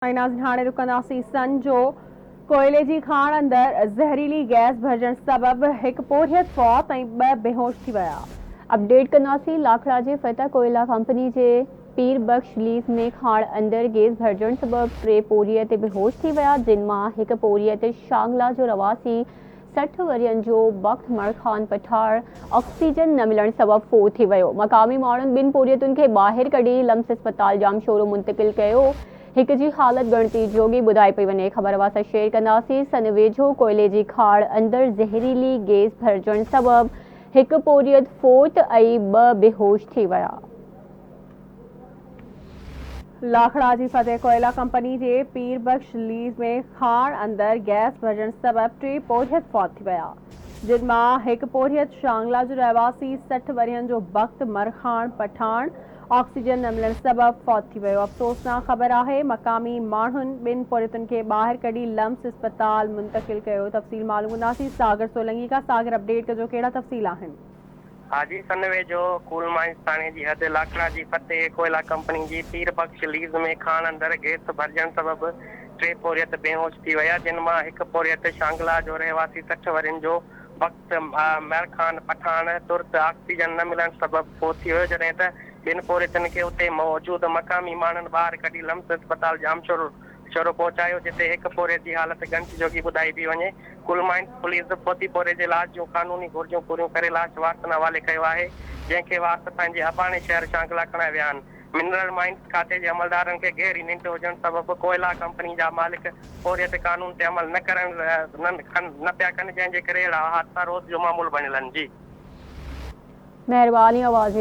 हाणे रुकंदासीं सन जो कोयले जी खाण अंदरि ज़हरीली गैस भरिजण सबबि हिकु पोरियत फौत ऐं 2 बेहोश थी विया। अपडेट कंदासीं लाखड़ा जे फतह कोयला कंपनी जे पीर बख्श लीज में खाण अंदरि गैस भरिजण सबबि 3 पोरियत बेहोश थी विया, जिन मां हिकु पोरियत शांगला जो रवासी 60 वरियनि जो बख़्त मरखान पठार ऑक्सीजन न मिलण सबबि फोत थी वियो। मक़ामी माण्हुनि 2 पोरियतुनि खे ॿाहिरि कढी लम्स अस्पताल जामशोरो मुंतक़िल कयो। हिक जी हालत गणती जोगी ॿुधाई पई वञे। ख़बर वास्ते शेयर कंदासीं। सन वेझो कोयले जी खाड़ अंदरि ज़हरीली गैस भरिजण सबबि हिकु पोरियत फोत ऐं 2 बेहोश थी विया। लाखड़ा जी फतेह कोयला कंपनी जे पीर बख्श लीज में खाण अंदरि गैस भरिजण सबबि 3 पोरियत फौत थी विया, जिन मां हिकु पोरियत शांगला जो रहवासी 60 वरियनि जो बख़्त मरखान पठान ऑक्सीजन न मिलण सबबि फौत थी वियो। अफ़सोसनाक ख़बर आहे, मक़ामी माण्हुनि 2 पोरियतुनि खे ॿाहिरि कढी लम्स अस्पताल मुंतक़िल कयो। तफ़सील मालूम कंदासीं सागर सोलंकी खां। सागर, अपडेट कजो, कहिड़ा तफ़सील आहिनि? हाजी सन वेझो कूल माइंस थाने जी हद लाखड़ा जी फतेह कोयला कंपनी जी पीर बख्श लीज में खाण अंदरि गैस भरिजण सबबि 3 पोरियत बेहोश थी विया, जिन मां हिकु पोरियत शांगला जो रहवासी 60 वरियनि जो वक़्त महरखान पठान तुर्त ऑक्सीजन न मिलण सबबि फोत थी वियो, जॾहिं त 2 पोरियतुनि खे उते मौजूद मक़ामी माण्हुनि ॿाहिरि कढी लम्स अस्पताल जामशोरो पहुचायो, जिते हिकु पोरियत जी हालत गंच जोगी ॿुधाई पई वञे। कुल माइंस पुलिस फोती पोरे जे इलाज जूं कानूनी घुर्जूं पूरियूं करे लाश वारसनि हवाले कयो आहे, जंहिंखे वारस पंहिंजे अबाणे शहर शांगला खणाए विया आहिनि। मिनरल माइंस खाते जे अमलदारनि खे गहरी निंड हुजण सबबि कोयला कंपनी जा मालिक पोरियत कानून ते अमल न पिया कनि, जंहिंजे करे अहिड़ा हादसा रोज़ जो मामूल बणियल आहिनि। जी महिरबानी आवाज़